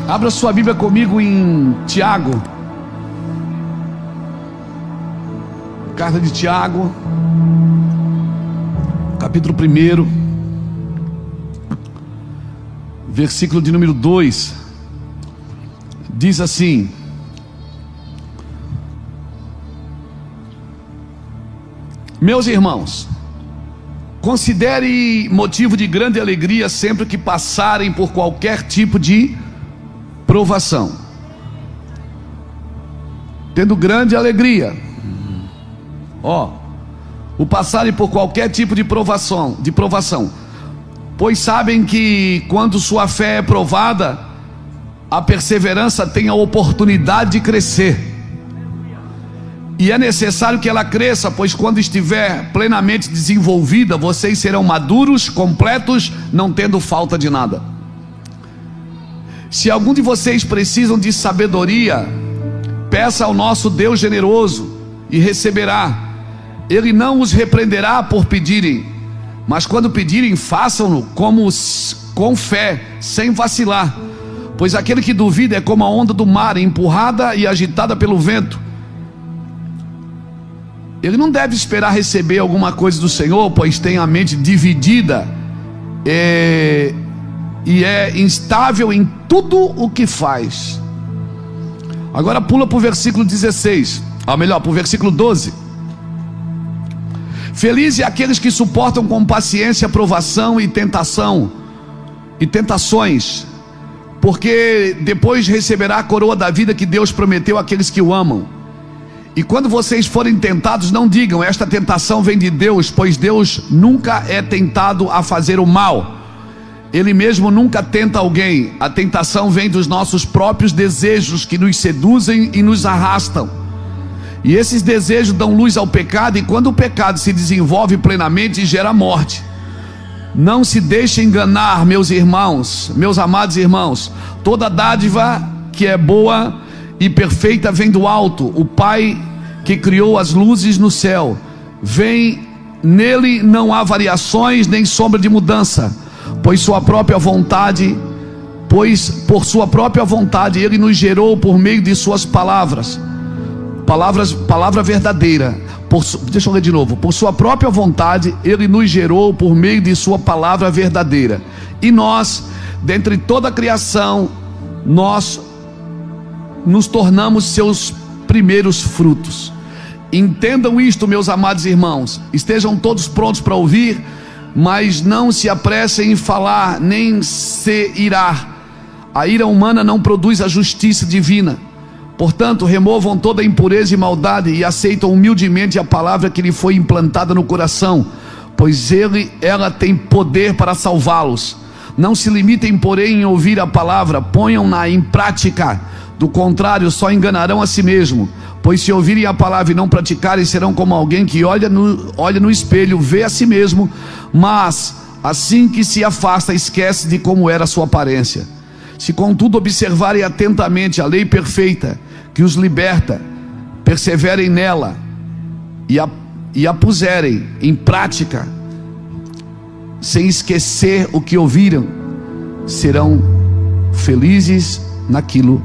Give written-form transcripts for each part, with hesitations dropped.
Abra sua Bíblia comigo em Tiago. Carta de Tiago, capítulo 1, versículo de número 2. Diz assim: meus irmãos, considere motivo de grande alegria sempre que passarem por qualquer tipo de provação, tendo grande alegria, o passarem por qualquer tipo de provação, pois sabem que quando sua fé é provada, a perseverança tem a oportunidade de crescer. E é necessário que ela cresça, pois quando estiver plenamente desenvolvida, vocês serão maduros, completos, não tendo falta de nada. Se algum de vocês precisam de sabedoria, peça ao nosso Deus generoso e receberá. Ele não os repreenderá por pedirem, mas quando pedirem, façam-no com fé, sem vacilar. Pois aquele que duvida é como a onda do mar, empurrada e agitada pelo vento. Ele não deve esperar receber alguma coisa do Senhor, pois tem a mente dividida e é instável em tudo o que faz. Agora pula para o versículo 16, ou melhor, para o versículo 12. Felizes aqueles que suportam com paciência a provação e tentações, porque depois receberá a coroa da vida que Deus prometeu àqueles que o amam. E quando vocês forem tentados, não digam: esta tentação vem de Deus, pois Deus nunca é tentado a fazer o mal. Ele mesmo nunca tenta alguém. A tentação vem dos nossos próprios desejos, que nos seduzem e nos arrastam. E esses desejos dão luz ao pecado, e quando o pecado se desenvolve plenamente, gera morte. Não se deixe enganar, meus irmãos, meus amados irmãos. Toda dádiva que é boa e perfeita vem do alto, o Pai que criou as luzes no céu. Nele não há variações nem sombra de mudança, pois por sua própria vontade ele nos gerou por meio de suas palavra verdadeira. Deixa eu ler de novo. Por sua própria vontade ele nos gerou por meio de sua palavra verdadeira. E nós, dentre toda a criação, nós nos tornamos seus primeiros frutos. Entendam isto, meus amados irmãos. Estejam todos prontos para ouvir, mas não se apressem em falar, nem se irar. A ira humana não produz a justiça divina. Portanto, removam toda impureza e maldade e aceitam humildemente a palavra que lhe foi implantada no coração, pois ela tem poder para salvá-los. Não se limitem, porém, em ouvir a palavra, ponham-na em prática. Do contrário, só enganarão a si mesmo. Pois se ouvirem a palavra e não praticarem, serão como alguém que olha no espelho, vê a si mesmo, mas assim que se afasta, esquece de como era a sua aparência. Se contudo observarem atentamente a lei perfeita, que os liberta, perseverem nela e a puserem em prática, sem esquecer o que ouviram, serão felizes naquilo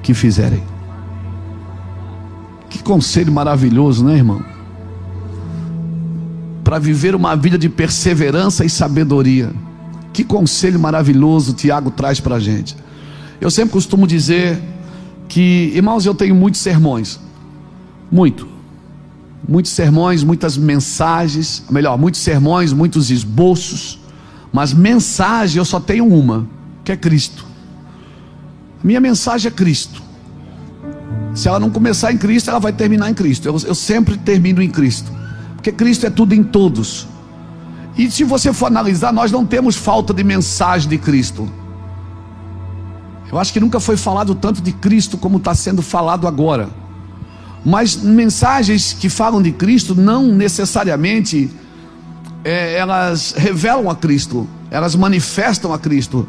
que fizerem. Que conselho maravilhoso, né, irmão? Para viver uma vida de perseverança e sabedoria. Que conselho maravilhoso Tiago traz para a gente. Eu sempre costumo dizer que, irmãos, eu tenho muitos sermões, muitos sermões, muitas mensagens, muitos sermões, muitos esboços, mas mensagem eu só tenho uma, que é Cristo. Minha mensagem é Cristo. Se ela não começar em Cristo, ela vai terminar em Cristo. Eu sempre termino em Cristo, porque Cristo é tudo em todos. E se você for analisar, nós não temos falta de mensagem de Cristo. Eu acho que nunca foi falado tanto de Cristo como está sendo falado agora. Mas mensagens que falam de Cristo não necessariamente elas revelam a Cristo, elas manifestam a Cristo.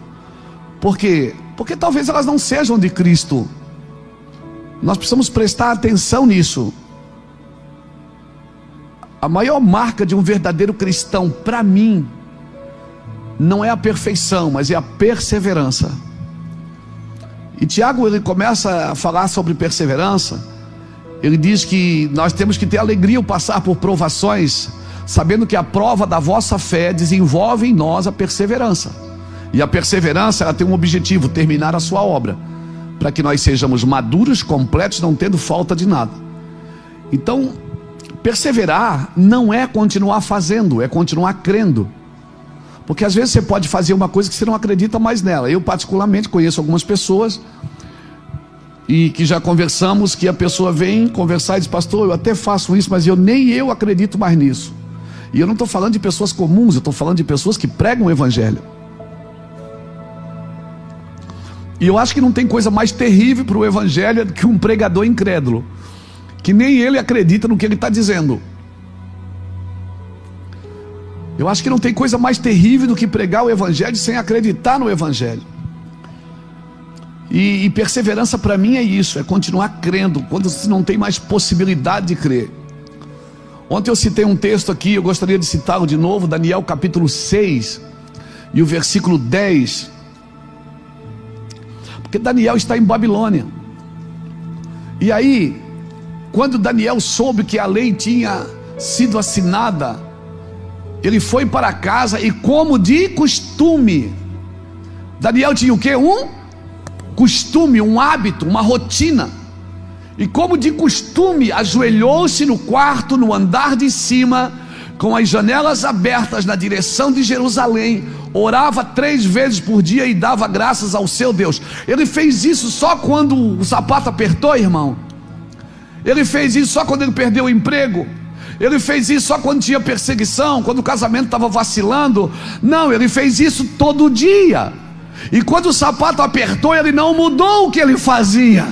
Por quê? Porque talvez elas não sejam de Cristo. Nós precisamos prestar atenção nisso. A maior marca de um verdadeiro cristão, para mim, não é a perfeição, mas é a perseverança. E Tiago, ele começa a falar sobre perseverança. Ele diz que nós temos que ter alegria ao passar por provações, sabendo que a prova da vossa fé desenvolve em nós a perseverança. E a perseverança, ela tem um objetivo: terminar a sua obra, para que nós sejamos maduros, completos, não tendo falta de nada. Então, perseverar não é continuar fazendo, é continuar crendo. Porque às vezes você pode fazer uma coisa que você não acredita mais nela. Eu particularmente conheço algumas pessoas, e que já conversamos, que a pessoa vem conversar e diz: pastor, eu até faço isso, mas nem eu acredito mais nisso. E eu não estou falando de pessoas comuns, eu estou falando de pessoas que pregam o evangelho. E eu acho que não tem coisa mais terrível para o evangelho do que um pregador incrédulo, que nem ele acredita no que ele está dizendo. Eu acho que não tem coisa mais terrível do que pregar o evangelho sem acreditar no evangelho. E perseverança para mim é isso, é continuar crendo quando você não tem mais possibilidade de crer. Ontem eu citei um texto aqui, eu gostaria de citá-lo de novo, Daniel capítulo 6 e o versículo 10. Porque Daniel está em Babilônia. E aí, quando Daniel soube que a lei tinha sido assinada, ele foi para casa e, como de costume, Daniel tinha o quê? Um costume, um hábito, uma rotina. E como de costume, ajoelhou-se no quarto, no andar de cima, com as janelas abertas na direção de Jerusalém, orava 3 vezes por dia e dava graças ao seu Deus. Ele fez isso só quando o sapato apertou, irmão? Ele fez isso só quando ele perdeu o emprego? Ele fez isso só quando tinha perseguição, quando o casamento estava vacilando? Não, ele fez isso todo dia. E quando o sapato apertou, ele não mudou o que ele fazia.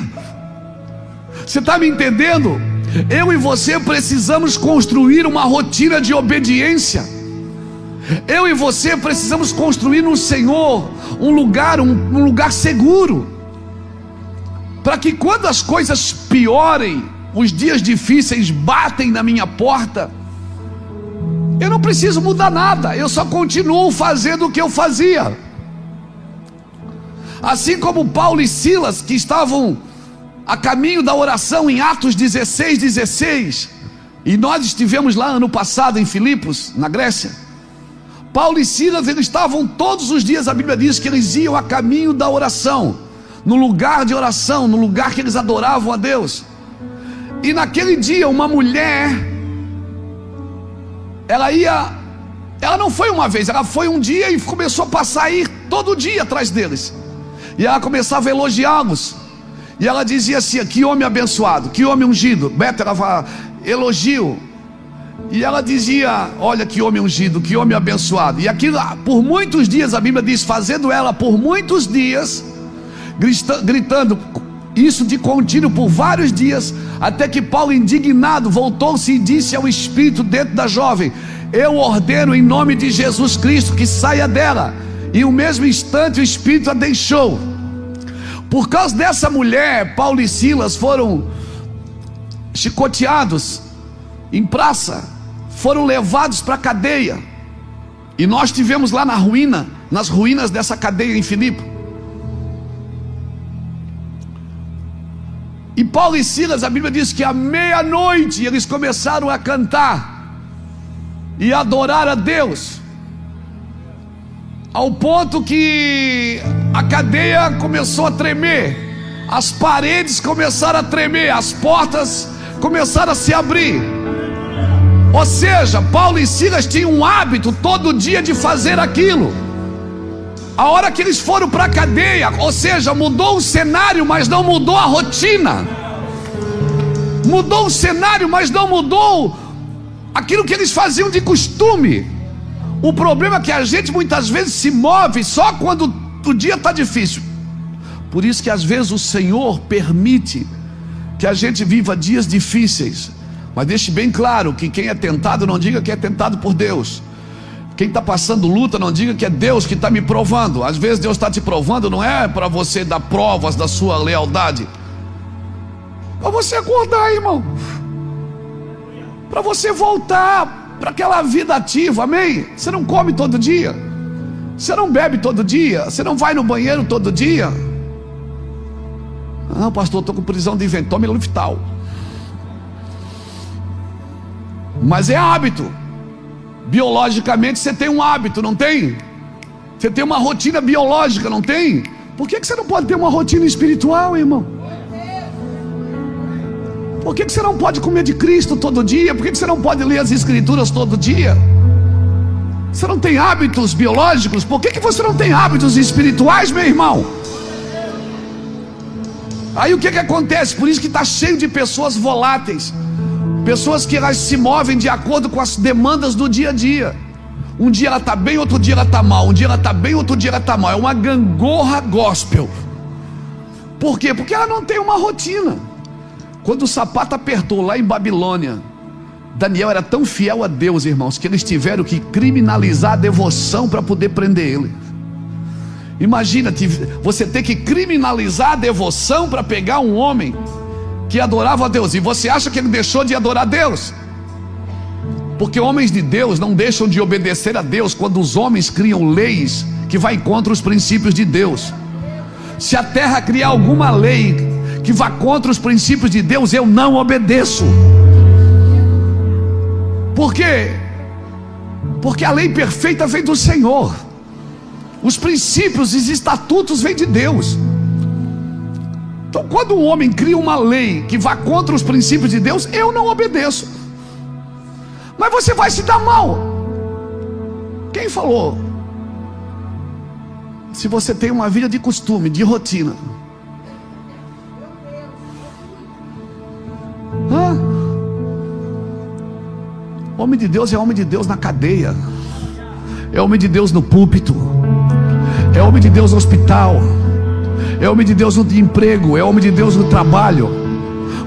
Você está me entendendo? Eu e você precisamos construir uma rotina de obediência. Eu e você precisamos construir no Senhor um lugar seguro, para que quando as coisas piorem, os dias difíceis batem na minha porta, eu não preciso mudar nada, eu só continuo fazendo o que eu fazia. Assim como Paulo e Silas, que estavam a caminho da oração em Atos 16:16, e nós estivemos lá ano passado em Filipos, na Grécia. Paulo e Silas, eles estavam todos os dias, a Bíblia diz que eles iam a caminho da oração, no lugar de oração, no lugar que eles adoravam a Deus. E naquele dia uma mulher, ela não foi uma vez, ela foi um dia e começou a passar a ir todo dia atrás deles. E ela começava a elogiá-los. E ela dizia assim: que homem abençoado, que homem ungido. Beto, ela falava elogio. E ela dizia: olha que homem ungido, que homem abençoado. E aquilo por muitos dias, a Bíblia diz, fazendo ela por muitos dias, gritando isso de contínuo por vários dias, até que Paulo, indignado, voltou-se e disse ao espírito dentro da jovem: eu ordeno em nome de Jesus Cristo que saia dela. E no mesmo instante o espírito a deixou. Por causa dessa mulher, Paulo e Silas foram chicoteados em praça, foram levados para a cadeia. E nós estivemos lá nas ruínas dessa cadeia em Filipe. E Paulo e Silas, a Bíblia diz que à meia-noite eles começaram a cantar e adorar a Deus, ao ponto que a cadeia começou a tremer, as paredes começaram a tremer, as portas começaram a se abrir. Ou seja, Paulo e Silas tinham um hábito todo dia de fazer aquilo. A hora que eles foram para a cadeia, ou seja, mudou o cenário, mas não mudou a rotina. Mudou o cenário, mas não mudou aquilo que eles faziam de costume. O problema é que a gente muitas vezes se move só quando o dia está difícil. Por isso que às vezes o Senhor permite que a gente viva dias difíceis. Mas deixe bem claro que quem é tentado, não diga que é tentado por Deus. Quem está passando luta, não diga que é Deus que está me provando. Às vezes Deus está te provando, não é para você dar provas da sua lealdade, para você acordar, irmão, para você voltar para aquela vida ativa, amém? Você não come todo dia, você não bebe todo dia, você não vai no banheiro todo dia. Não, pastor, estou com prisão de ventre, tome Luftal. Mas é hábito. Biologicamente você tem um hábito, não tem? Você tem uma rotina biológica, não tem? Por que você não pode ter uma rotina espiritual, irmão? Por que você não pode comer de Cristo todo dia? Por que você não pode ler as Escrituras todo dia? Você não tem hábitos biológicos? Por que você não tem hábitos espirituais, meu irmão? Aí o que acontece? Por isso que está cheio de pessoas voláteis, pessoas que elas se movem de acordo com as demandas do dia a dia. Um dia ela está bem, outro dia ela está mal. Um dia ela está bem, outro dia ela está mal. É uma gangorra gospel. Por quê? Porque ela não tem uma rotina. Quando o sapato apertou lá em Babilônia, Daniel era tão fiel a Deus, irmãos, que eles tiveram que criminalizar a devoção para poder prender ele. Imagina, você ter que criminalizar a devoção para pegar um homem que adorava a Deus. E você acha que ele deixou de adorar a Deus? Porque homens de Deus não deixam de obedecer a Deus quando os homens criam leis que vai contra os princípios de Deus. Se a terra criar alguma lei que vá contra os princípios de Deus, eu não obedeço. Por quê? Porque a lei perfeita vem do Senhor. Os princípios e os estatutos vêm de Deus. Então, quando um homem cria uma lei que vá contra os princípios de Deus, eu não obedeço. Mas você vai se dar mal. Quem falou? Se você tem uma vida de costume, de rotina. Homem de Deus é homem de Deus na cadeia, é homem de Deus no púlpito, é homem de Deus no hospital, é homem de Deus no emprego, é homem de Deus no trabalho.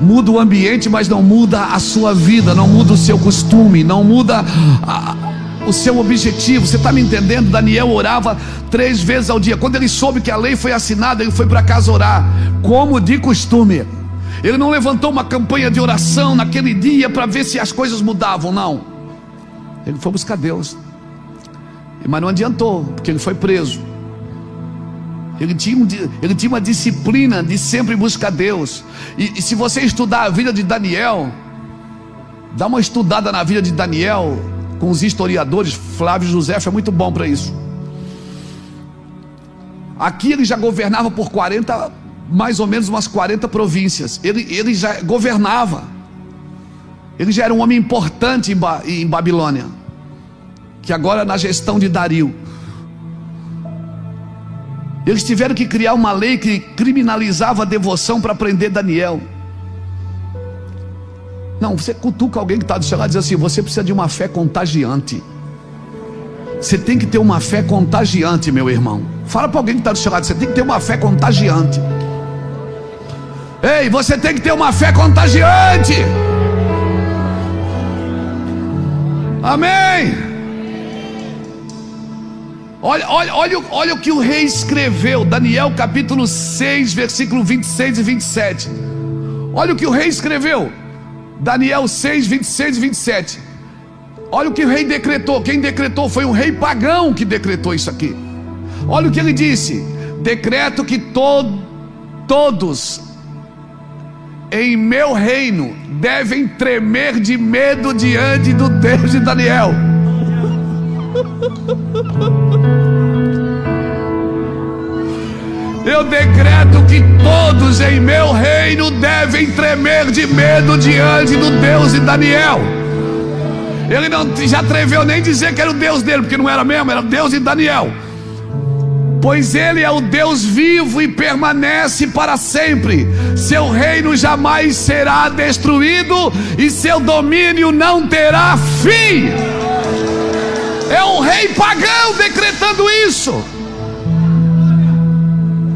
Muda o ambiente, mas não muda a sua vida, não muda o seu costume, não muda o seu objetivo. Você está me entendendo? Daniel orava 3 vezes ao dia. Quando ele soube que a lei foi assinada, ele foi para casa orar, como de costume. Ele não levantou uma campanha de oração naquele dia para ver se as coisas mudavam, não. Ele foi buscar Deus. Mas não adiantou, porque ele foi preso. Ele tinha uma disciplina de sempre buscar Deus. E se você estudar a vida de Daniel, dá uma estudada na vida de Daniel com os historiadores. Flávio José é muito bom para isso. Aqui ele já governava por mais ou menos umas 40 províncias. Ele já governava. Ele já era um homem importante em Babilônia, que agora é na gestão de Dario. Eles tiveram que criar uma lei que criminalizava a devoção para prender Daniel. Não, você cutuca alguém que está do seu lado e diz assim: você precisa de uma fé contagiante. Você tem que ter uma fé contagiante, meu irmão. Fala para alguém que está do seu lado: você tem que ter uma fé contagiante. Ei, você tem que ter uma fé contagiante. Amém. Olha o que o rei escreveu, Daniel capítulo 6, versículo 26 e 27. Olha o que o rei escreveu, Daniel 6, 26 e 27. Olha o que o rei decretou. Quem decretou foi um rei pagão que decretou isso aqui. Olha o que ele disse: decreto que todos em meu reino devem tremer de medo diante do Deus de Daniel. Eu decreto que todos em meu reino devem tremer de medo diante do Deus de Daniel. Ele não já atreveu nem dizer que era o Deus dele, porque não era mesmo, era o Deus de Daniel. Pois ele é o Deus vivo e permanece para sempre. Seu reino jamais será destruído e seu domínio não terá fim. É um rei pagão decretando isso.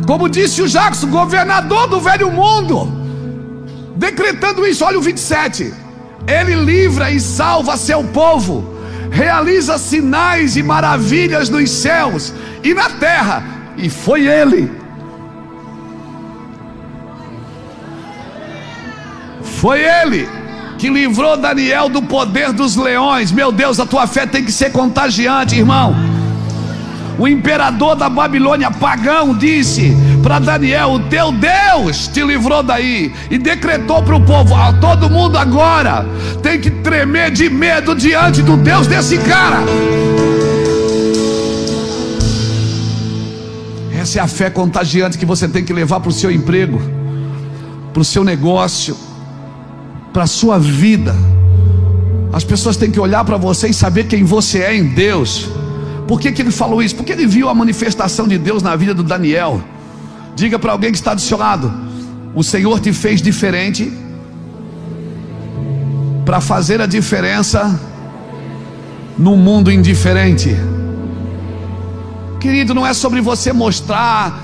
Como disse o Jackson, governador do velho mundo, decretando isso. Olha o 27. Ele livra e salva seu povo, realiza sinais e maravilhas nos céus e na terra. E foi ele. Foi ele que livrou Daniel do poder dos leões. Meu Deus, a tua fé tem que ser contagiante, irmão. O imperador da Babilônia pagão disse para Daniel: o teu Deus te livrou daí, e decretou para o povo: todo mundo agora tem que tremer de medo diante do Deus desse cara. Essa é a fé contagiante que você tem que levar para o seu emprego, para o seu negócio, para a sua vida. As pessoas têm que olhar para você e saber quem você é em Deus. Por que ele falou isso? Porque ele viu a manifestação de Deus na vida do Daniel. Diga para alguém que está do seu lado: o Senhor te fez diferente para fazer a diferença num mundo indiferente. Querido, não é sobre você mostrar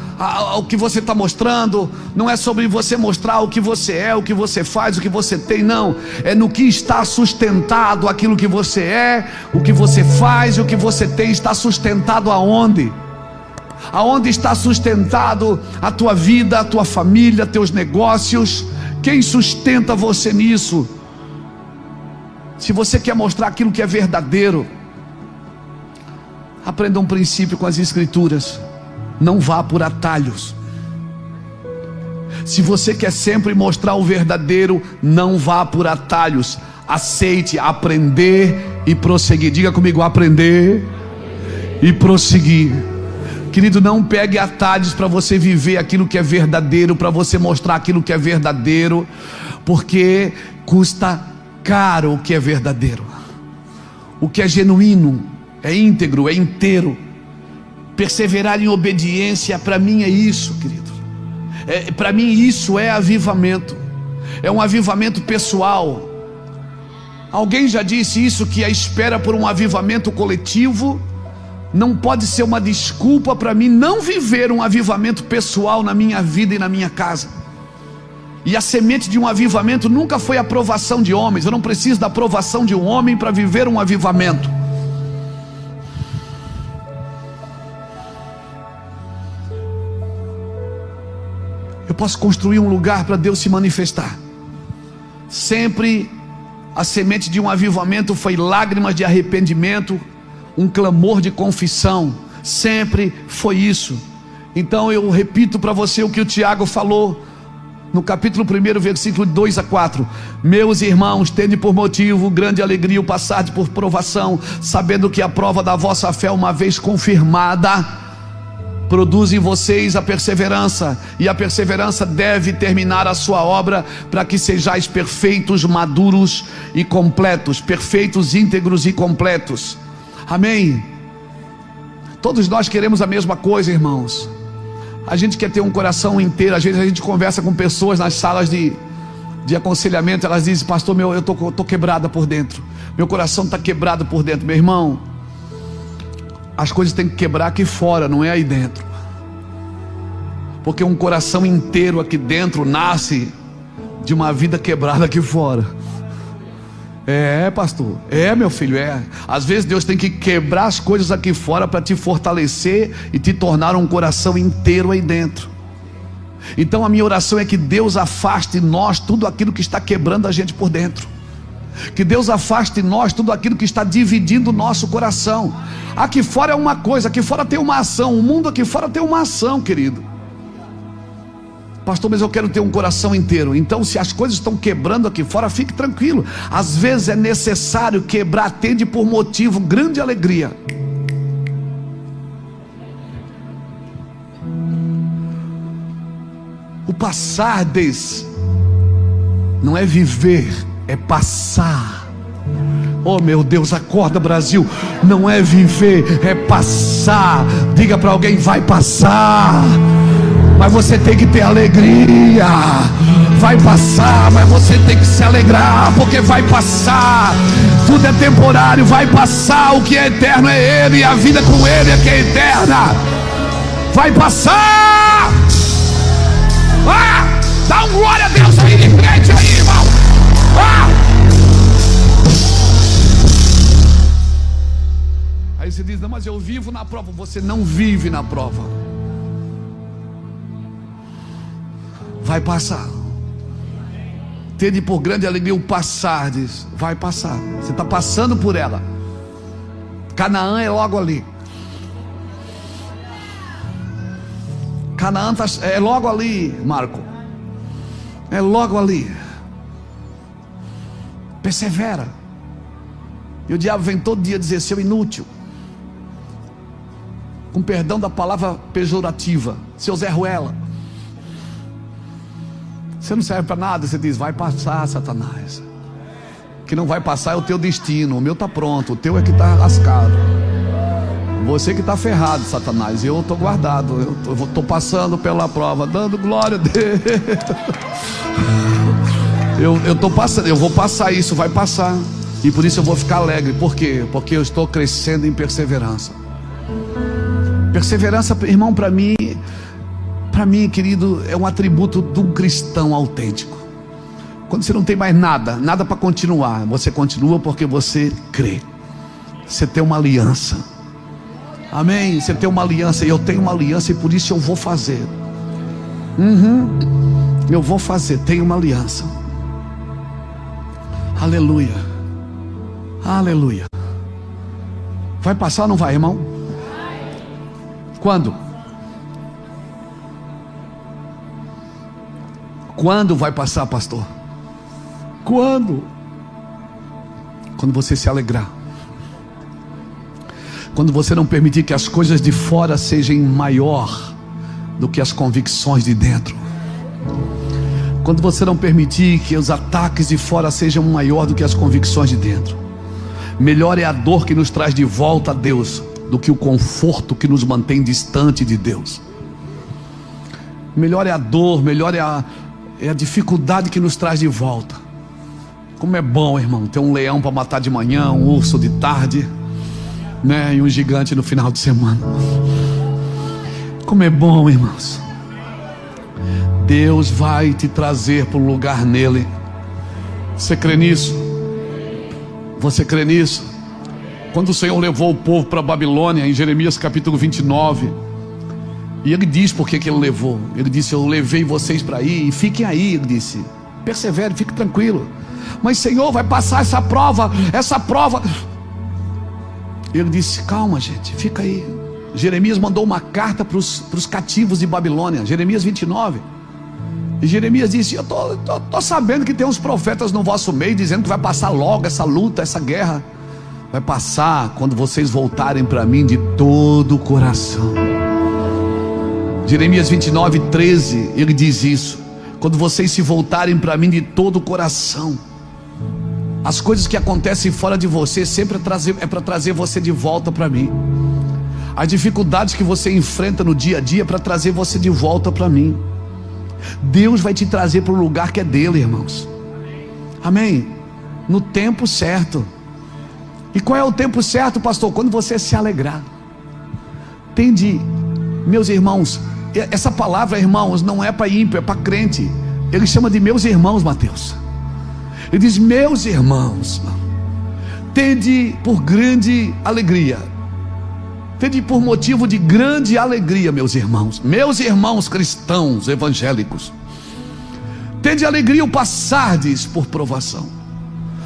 o que você está mostrando, não é sobre você mostrar o que você é, o que você faz, o que você tem, não. É no que está sustentado aquilo que você é, o que você faz e o que você tem. Está sustentado aonde? Aonde está sustentado a tua vida, a tua família, teus negócios? Quem sustenta você nisso? Se você quer mostrar aquilo que é verdadeiro, aprenda um princípio com as Escrituras: não vá por atalhos. Se você quer sempre mostrar o verdadeiro, não vá por atalhos. Aceite aprender e prosseguir. Diga comigo: aprender e prosseguir. Querido, não pegue atalhos para você viver aquilo que é verdadeiro, para você mostrar aquilo que é verdadeiro, porque custa caro o que é verdadeiro. O que é genuíno, é íntegro, é inteiro. Perseverar em obediência, para mim é isso, querido. Para mim isso é avivamento. É um avivamento pessoal. Alguém já disse isso, que a espera por um avivamento coletivo não pode ser uma desculpa para mim não viver um avivamento pessoal na minha vida e na minha casa. E a semente de um avivamento nunca foi a aprovação de homens. Eu não preciso da aprovação de um homem para viver um avivamento. Eu posso construir um lugar para Deus se manifestar. Sempre a semente de um avivamento foi lágrimas de arrependimento, um clamor de confissão. Sempre foi isso. Então eu repito para você o que o Tiago falou no capítulo 1, versículo 2 a 4. Meus irmãos, tende por motivo grande alegria o passar por provação, sabendo que a prova da vossa fé, uma vez confirmada, produz em vocês a perseverança, e a perseverança deve terminar a sua obra, para que sejais perfeitos, maduros e completos. Perfeitos, íntegros e completos. Amém? Todos nós queremos a mesma coisa, irmãos. A gente quer ter um coração inteiro. Às vezes a gente conversa com pessoas nas salas de aconselhamento, elas dizem: pastor, eu tô quebrada por dentro, meu coração está quebrado por dentro. Meu irmão, as coisas têm que quebrar aqui fora, não é aí dentro. Porque um coração inteiro aqui dentro nasce de uma vida quebrada aqui fora. É, pastor, é, meu filho, é. Às vezes Deus tem que quebrar as coisas aqui fora para te fortalecer e te tornar um coração inteiro aí dentro. Então a minha oração é que Deus afaste de nós tudo aquilo que está quebrando a gente por dentro. Que Deus afaste de nós tudo aquilo que está dividindo o nosso coração. Aqui fora é uma coisa, aqui fora tem uma ação. O mundo aqui fora tem uma ação, querido. Pastor, mas eu quero ter um coração inteiro. Então, se as coisas estão quebrando aqui fora, fique tranquilo. Às vezes é necessário quebrar. Tende por motivo grande alegria. O passar não é viver, é passar. Oh meu Deus, acorda, Brasil. Não é viver, é passar. Diga para alguém: vai passar. Mas você tem que ter alegria. Vai passar, mas você tem que se alegrar, porque vai passar. Tudo é temporário, vai passar. O que é eterno é Ele, e a vida com Ele é que é eterna. Vai passar. Dá um glória a Deus aí de frente aí, irmão. Aí você diz: não, mas eu vivo na prova. Você não vive na prova. Vai passar. Tende por grande alegria o passar, diz. Vai passar. Você está passando por ela. Canaã é logo ali. Canaã é logo ali, Marco. É logo ali. Persevera. E o diabo vem todo dia dizer: seu inútil, com perdão da palavra pejorativa, seu Zé Ruela, você não serve para nada. Você diz: vai passar, Satanás. Que não vai passar é o teu destino. O meu está pronto, o teu é que está lascado. Você que está ferrado, Satanás. Eu estou guardado, eu estou passando pela prova, dando glória a Deus. Eu estou passando, eu vou passar isso, vai passar. E por isso eu vou ficar alegre. Por quê? Porque eu estou crescendo em perseverança. Perseverança, irmão, para mim, querido, é um atributo de um cristão autêntico. Quando você não tem mais nada para continuar, você continua porque você crê. Você tem uma aliança. Amém? Você tem uma aliança. E eu tenho uma aliança, e por isso eu vou fazer. Eu vou fazer, tenho uma aliança. Aleluia. Aleluia. Vai passar ou não vai, irmão? Quando? Quando vai passar, pastor? Quando? Quando você se alegrar. Quando você não permitir que as coisas de fora sejam maior do que as convicções de dentro. Quando você não permitir que os ataques de fora sejam maior do que as convicções de dentro. Melhor é a dor que nos traz de volta a Deus do que o conforto que nos mantém distante de Deus. Melhor é a dor, melhor é a dificuldade que nos traz de volta. Como é bom, irmão, ter um leão para matar de manhã, um urso de tarde, né? E um gigante no final de semana. Como é bom, irmãos. Deus vai te trazer para um lugar nele. Você crê nisso? Você crê nisso? Quando o Senhor levou o povo para a Babilônia, em Jeremias capítulo 29, e ele diz por que ele levou. Ele disse: eu levei vocês para aí, e fiquem aí. Ele disse: persevere, fique tranquilo. Mas Senhor, vai passar essa prova. Ele disse: calma, gente, fica aí. Jeremias mandou uma carta para os cativos de Babilônia, Jeremias 29. E Jeremias disse: eu tô sabendo que tem uns profetas no vosso meio dizendo que vai passar logo essa luta, essa guerra. Vai passar quando vocês voltarem para mim de todo o coração. Jeremias 29, 13, ele diz isso: quando vocês se voltarem para mim de todo o coração. As coisas que acontecem fora de você sempre é para trazer você de volta para mim. As dificuldades que você enfrenta no dia a dia é para trazer você de volta para mim. Deus vai te trazer para o lugar que é dele, irmãos. Amém? No tempo certo. E qual é o tempo certo, pastor? Quando você se alegrar. Entende, meus irmãos? Essa palavra, irmãos, não é para ímpio, é para crente. Ele chama de meus irmãos, Mateus. Ele diz: meus irmãos, tende por grande alegria. Tende por motivo de grande alegria, meus irmãos cristãos evangélicos. Tende alegria o passardes por provação,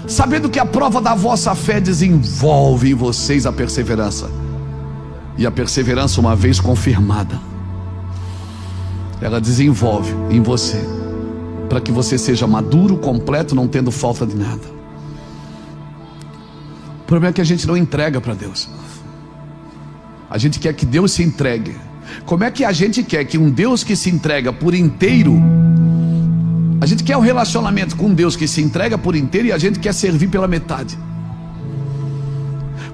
sabendo que a prova da vossa fé desenvolve em vocês a perseverança. E a perseverança, uma vez confirmada, ela desenvolve em você, para que você seja maduro, completo, não tendo falta de nada. O problema é que a gente não entrega para Deus. A gente quer que Deus se entregue. Como é que a gente quer que um Deus que se entrega por inteiro? A gente quer um relacionamento com um Deus que se entrega por inteiro, e a gente quer servir pela metade.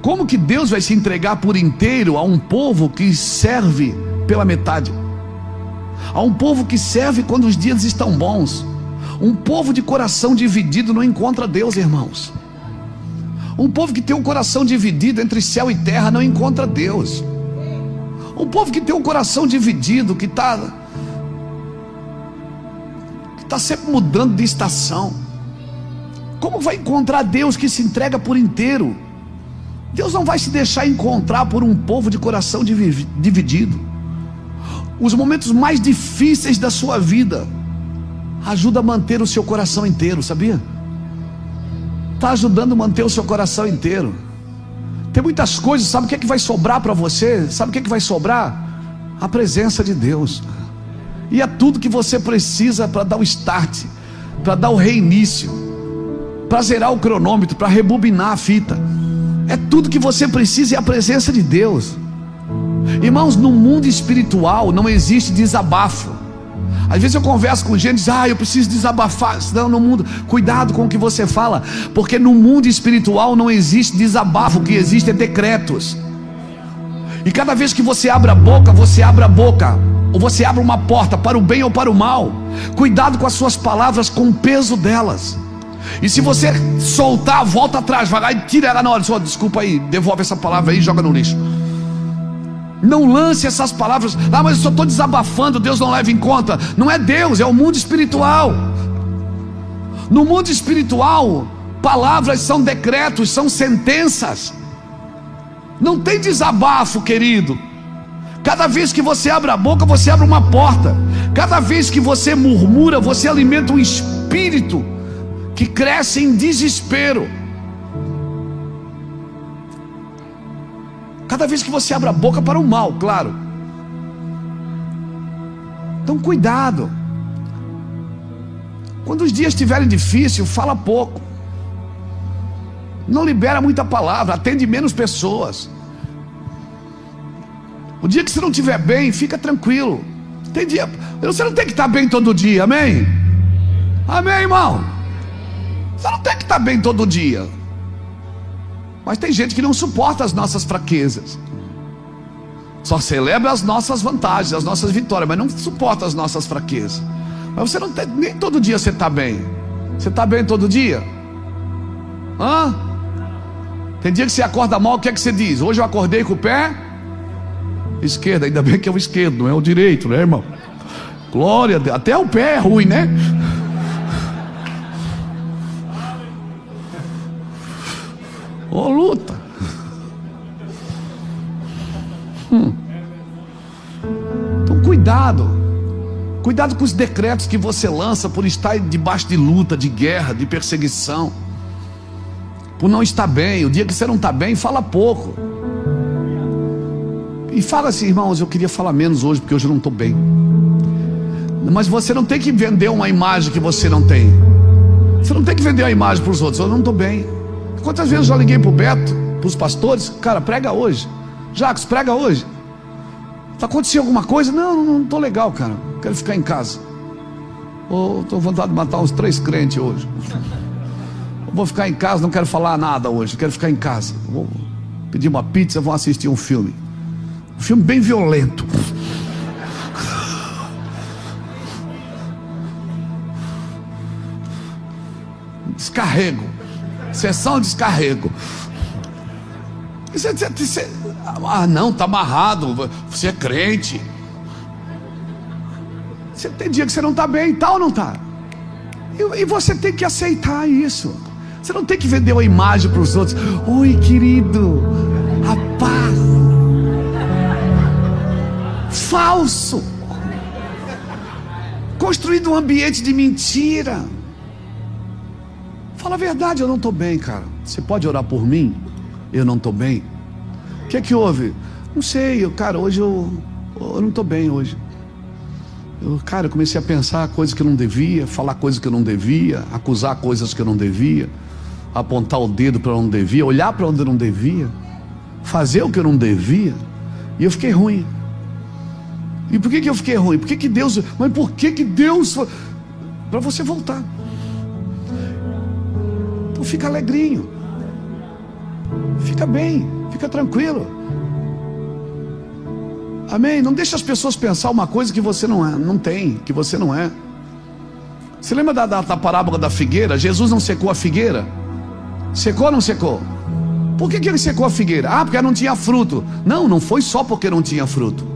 Como que Deus vai se entregar por inteiro a um povo que serve pela metade? A um povo que serve quando os dias estão bons. Um povo de coração dividido não encontra Deus, irmãos. Um povo que tem um coração dividido entre céu e terra não encontra Deus. Um povo que tem um coração dividido, que está sempre mudando de estação, como vai encontrar Deus que se entrega por inteiro? Deus não vai se deixar encontrar por um povo de coração dividido. Os momentos mais difíceis da sua vida ajuda a manter o seu coração inteiro, sabia? Está ajudando a manter o seu coração inteiro. Tem muitas coisas, sabe o que é que vai sobrar para você? Sabe o que é que vai sobrar? A presença de Deus. E é tudo que você precisa para dar o start, para dar o reinício, para zerar o cronômetro, para rebobinar a fita. É tudo que você precisa, é a presença de Deus. Irmãos, no mundo espiritual não existe desabafo. Às vezes eu converso com gente e diz: eu preciso desabafar. Não, no mundo, cuidado com o que você fala, porque no mundo espiritual não existe desabafo, o que existe é decretos. E cada vez que você abre a boca, ou você abre uma porta para o bem ou para o mal. Cuidado com as suas palavras, com o peso delas. E se você soltar, volta atrás, vai lá e tira ela na hora. Desculpa aí, devolve essa palavra aí e joga no lixo. Não lance essas palavras: mas eu só estou desabafando, Deus não leva em conta. Não é Deus, é o mundo espiritual. No mundo espiritual, palavras são decretos, são sentenças. Não tem desabafo, querido. Cada vez que você abre a boca, você abre uma porta. Cada vez que você murmura, você alimenta um espírito que cresce em desespero. Cada vez que você abre a boca para o mal, claro. Então cuidado. Quando os dias estiverem difíceis, fala pouco. Não libera muita palavra, atende menos pessoas. O dia que você não estiver bem, fica tranquilo. Tem dia, você não tem que estar bem todo dia, amém? Amém, irmão? Você não tem que estar bem todo dia. Mas tem gente que não suporta as nossas fraquezas. Só celebra as nossas vantagens, as nossas vitórias, mas não suporta as nossas fraquezas. Mas você não tem, nem todo dia você está bem. Você está bem todo dia? Tem dia que você acorda mal, o que é que você diz? Hoje eu acordei com o pé esquerdo. Ainda bem que é o esquerdo, não é o direito, né, irmão? Glória a Deus. Até o pé é ruim, né? Ô, luta. Então cuidado com os decretos que você lança por estar debaixo de luta, de guerra, de perseguição, por não estar bem. O dia que você não está bem, fala pouco. E fala assim: irmãos, eu queria falar menos hoje, porque hoje eu não estou bem. Mas você não tem que vender uma imagem que você não tem. Você não tem que vender a imagem para os outros: eu não estou bem. Quantas vezes eu já liguei para o Beto, para os pastores: cara, prega hoje. Jacques, prega hoje. Está acontecendo alguma coisa? Não estou legal, cara, quero ficar em casa. Estou com vontade de matar uns 3 crentes hoje. Vou ficar em casa, não quero falar nada hoje, quero ficar em casa. Vou pedir uma pizza, vou assistir um filme. Um filme bem violento. Descarrego. Sessão de descarrego. Não, está amarrado. Você é crente. Tem dia que você não está bem, tá ou não está? E você tem que aceitar isso. Você não tem que vender uma imagem para os outros: oi, querido, a paz. Falso. Construído um ambiente de mentira. Fala a verdade: eu não estou bem, cara. Você pode orar por mim? Eu não estou bem. O que é que houve? Não sei, cara, hoje eu não estou bem hoje. Eu comecei a pensar coisas que eu não devia, falar coisas que eu não devia, acusar coisas que eu não devia, apontar o dedo para onde não devia, olhar para onde eu não devia, fazer o que eu não devia. E eu fiquei ruim. E por que eu fiquei ruim? Mas por que Deus... Para você voltar. Então fica alegrinho, fica bem, fica tranquilo. Amém? Não deixa as pessoas pensar uma coisa que você não tem, que você não é. Você lembra da parábola da figueira? Jesus não secou a figueira? Secou ou não secou? Por que ele secou a figueira? Porque ela não tinha fruto. Não foi só porque não tinha fruto.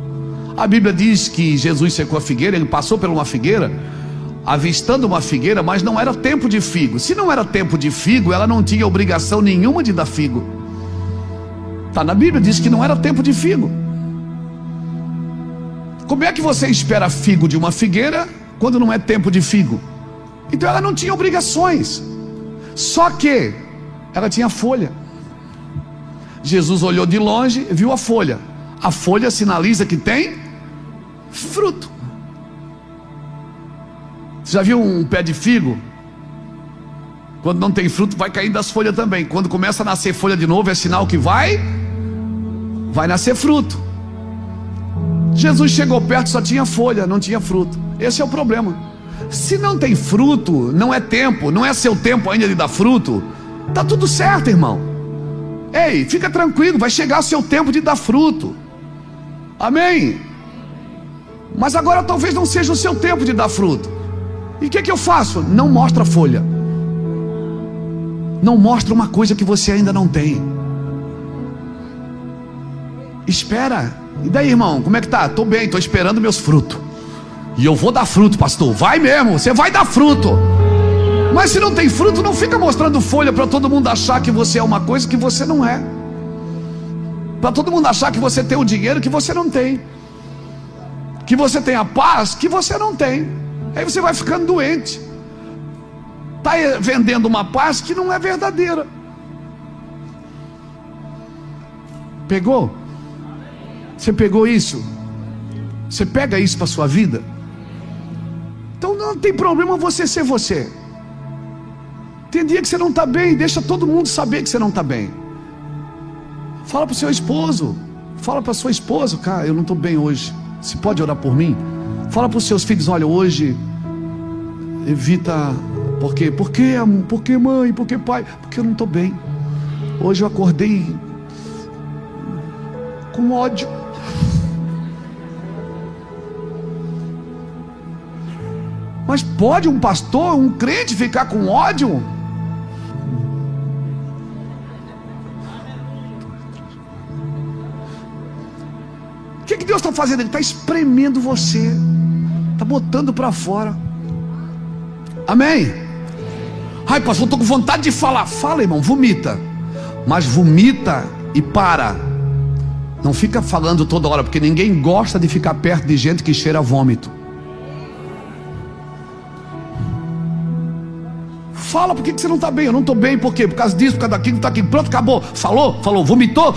A Bíblia diz que Jesus secou a figueira. Ele passou por uma figueira, avistando uma figueira, mas não era tempo de figo. Se não era tempo de figo, ela não tinha obrigação nenhuma de dar figo. Está na Bíblia, diz que não era tempo de figo. Como é que você espera figo de uma figueira quando não é tempo de figo? Então ela não tinha obrigações, só que ela tinha folha. Jesus olhou de longe, viu a folha. A folha sinaliza que tem fruto. Você já viu um pé de figo? Quando não tem fruto, vai caindo das folhas também. Quando começa a nascer folha de novo, é sinal que vai nascer fruto. Jesus chegou perto, só tinha folha, não tinha fruto. Esse é o problema. Se não tem fruto, não é tempo, não é seu tempo ainda de dar fruto, tá tudo certo, irmão. Ei, fica tranquilo, vai chegar o seu tempo de dar fruto. Amém? Mas agora talvez não seja o seu tempo de dar fruto. E o que eu faço? Não mostra a folha. Não mostra uma coisa que você ainda não tem. Espera. E daí, irmão, como é que tá? Tô bem, tô esperando meus frutos. E eu vou dar fruto, pastor. Vai mesmo, você vai dar fruto. Mas se não tem fruto, não fica mostrando folha para todo mundo achar que você é uma coisa que você não é. Para todo mundo achar que você tem o dinheiro que você não tem, que você tem a paz que você não tem. Aí você vai ficando doente. Está vendendo uma paz que não é verdadeira. Pegou? Você pegou isso? Você pega isso para a sua vida? Então não tem problema você ser você. Tem dia que você não está bem, deixa todo mundo saber que você não está bem. Fala para o seu esposo, fala para a sua esposa: cara, eu não estou bem hoje, você pode orar por mim? Fala para os seus filhos: olha, hoje evita. Por quê? Por que mãe? Por que pai? Porque eu não estou bem. Hoje eu acordei com ódio. Mas pode um pastor, um crente ficar com ódio? O que Deus está fazendo? Ele está espremendo você, está botando para fora. Amém? Ai, pastor, estou com vontade de falar. Fala, irmão, vomita. Mas vomita e para. Não fica falando toda hora, porque ninguém gosta de ficar perto de gente que cheira vômito. Fala, por que você não está bem? Eu não estou bem, por quê? Por causa disso, por causa daquilo, está aqui. Pronto, acabou. Falou, vomitou.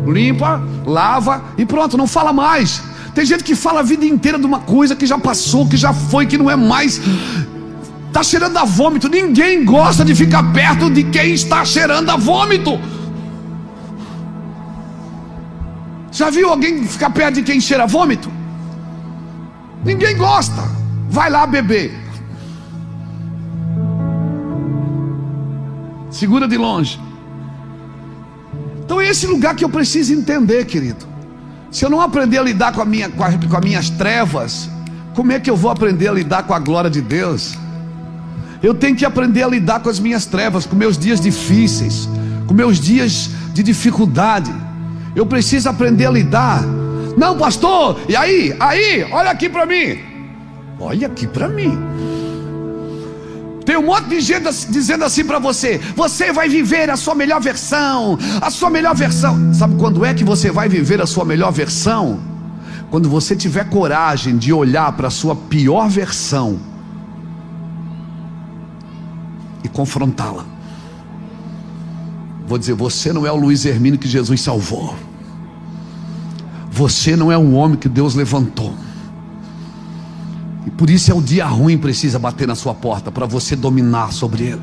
Limpa, lava e pronto, não fala mais. Tem gente que fala a vida inteira de uma coisa que já passou, que já foi, que não é mais. Está cheirando a vômito. Ninguém gosta de ficar perto de quem está cheirando a vômito. Já viu alguém ficar perto de quem cheira a vômito? Ninguém gosta. Vai lá beber. Segura de longe. Então é esse lugar que eu preciso entender, querido. Se eu não aprender a lidar com as minhas trevas, como é que eu vou aprender a lidar com a glória de Deus? Eu tenho que aprender a lidar com as minhas trevas, com meus dias difíceis, com meus dias de dificuldade. Eu preciso aprender a lidar. Não, pastor, e aí, olha aqui para mim. Olha aqui para mim. Tem um monte de gente dizendo assim para você: você vai viver a sua melhor versão, a sua melhor versão. Sabe quando é que você vai viver a sua melhor versão? Quando você tiver coragem de olhar para a sua pior versão e confrontá-la. Vou dizer: você não é o Luiz Hermínio que Jesus salvou. Você não é um homem que Deus levantou. E por isso o dia ruim precisa bater na sua porta, para você dominar sobre ele.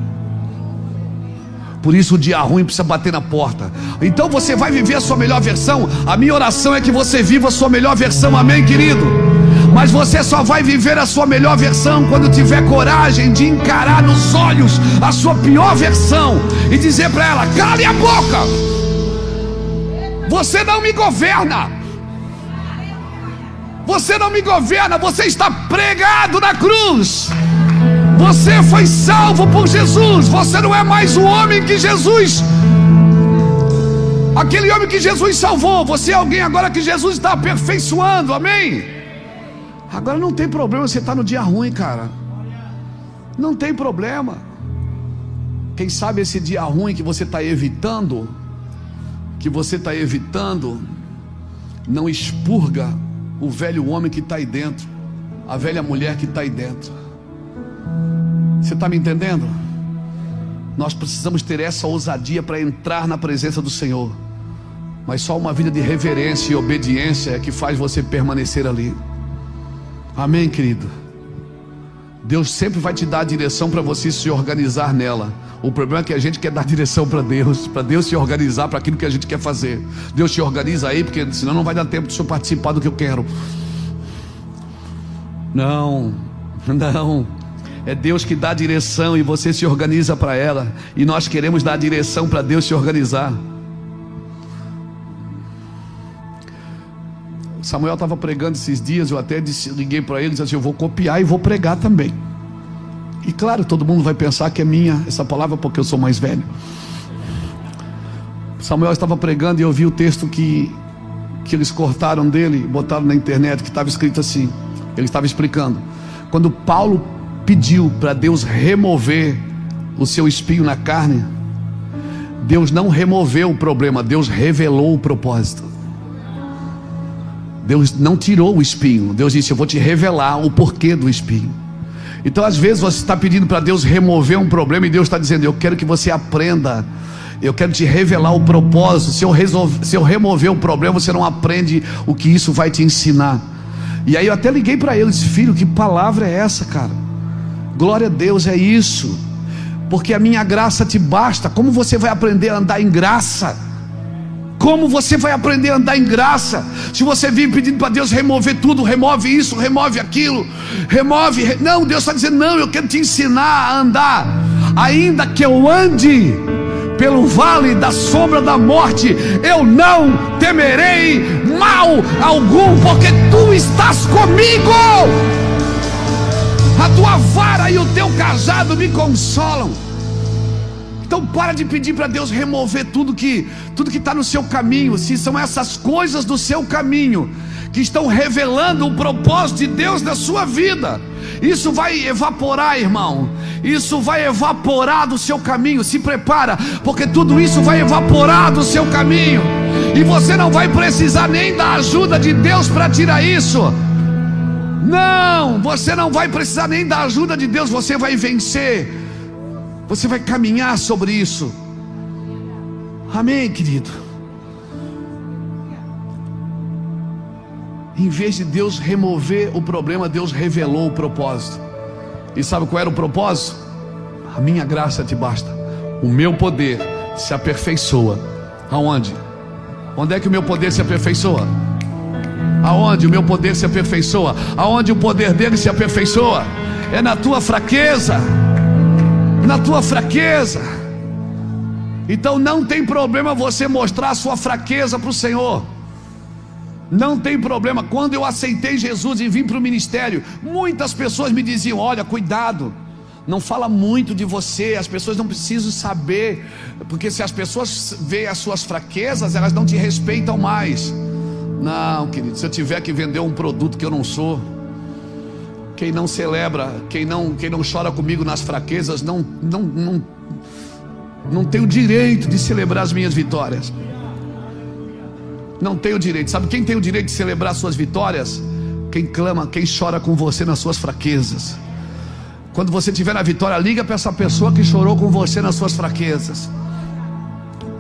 Por isso o dia ruim precisa bater na porta. Então você vai viver a sua melhor versão. A minha oração é que você viva a sua melhor versão, amém, querido? Mas você só vai viver a sua melhor versão quando tiver coragem de encarar nos olhos a sua pior versão e dizer para ela: cale a boca, você não me governa. Você não me governa, você está pregado na cruz. Você foi salvo por Jesus. Você não é mais o homem que Jesus, aquele homem que Jesus salvou. Você é alguém agora que Jesus está aperfeiçoando, amém? Agora não tem problema você estar no dia ruim, cara. Não tem problema. Quem sabe esse dia ruim que você está evitando, não expurga o velho homem que está aí dentro, a velha mulher que está aí dentro. Você está me entendendo? Nós precisamos ter essa ousadia para entrar na presença do Senhor. Mas só uma vida de reverência e obediência é que faz você permanecer ali. Amém, querido? Deus sempre vai te dar a direção para você se organizar nela. O problema é que a gente quer dar direção para Deus se organizar para aquilo que a gente quer fazer. Deus te organiza aí, porque senão não vai dar tempo de o senhor participar do que eu quero. Não. É Deus que dá a direção e você se organiza para ela. E nós queremos dar a direção para Deus se organizar. Samuel estava pregando esses dias, eu até liguei para ele e disse assim: eu vou copiar e vou pregar também. E claro, todo mundo vai pensar que é minha essa palavra porque eu sou mais velho. Samuel estava pregando e eu vi o texto que eles cortaram dele e botaram na internet, que estava escrito assim. Ele estava explicando: quando Paulo pediu para Deus remover o seu espinho na carne, Deus não removeu o problema, Deus revelou o propósito. Deus não tirou o espinho. Deus disse: eu vou te revelar o porquê do espinho. Então às vezes você está pedindo para Deus remover um problema e Deus está dizendo: eu quero que você aprenda, eu quero te revelar o propósito. Se eu remover o problema, você não aprende o que isso vai te ensinar. E aí eu até liguei para ele e disse: filho, que palavra é essa, cara? Glória a Deus, é isso. Porque a minha graça te basta. Como você vai aprender a andar em graça? Como você vai aprender a andar em graça? Se você vive pedindo para Deus remover tudo, remove isso, remove aquilo, não, Deus está dizendo: não, eu quero te ensinar a andar. Ainda que eu ande pelo vale da sombra da morte, eu não temerei mal algum, porque tu estás comigo. A tua vara e o teu cajado me consolam. Então para de pedir para Deus remover tudo que está no seu caminho. Se são essas coisas do seu caminho que estão revelando o propósito de Deus na sua vida, isso vai evaporar, irmão. Isso vai evaporar do seu caminho. Se prepara, porque tudo isso vai evaporar do seu caminho. E você não vai precisar nem da ajuda de Deus para tirar isso. Não, você não vai precisar nem da ajuda de Deus. Você vai vencer. Você vai caminhar sobre isso. Amém, querido? Em vez de Deus remover o problema, Deus revelou o propósito. E sabe qual era o propósito? A minha graça te basta. O meu poder se aperfeiçoa. Aonde? Onde é que o meu poder se aperfeiçoa? Aonde o meu poder se aperfeiçoa? Aonde o poder dele se aperfeiçoa? É na tua fraqueza. Na tua fraqueza. Então não tem problema você mostrar a sua fraqueza para o Senhor. Não tem problema. Quando eu aceitei Jesus e vim para o ministério, muitas pessoas me diziam: olha, cuidado, não fala muito de você, as pessoas não precisam saber, porque se as pessoas veem as suas fraquezas, elas não te respeitam mais. Não, querido, se eu tiver que vender um produto que eu não sou, quem não celebra, quem não chora comigo nas fraquezas, não tem o direito de celebrar as minhas vitórias. Não tem o direito. Sabe quem tem o direito de celebrar suas vitórias? Quem clama, quem chora com você nas suas fraquezas. Quando você tiver na vitória, liga para essa pessoa que chorou com você nas suas fraquezas.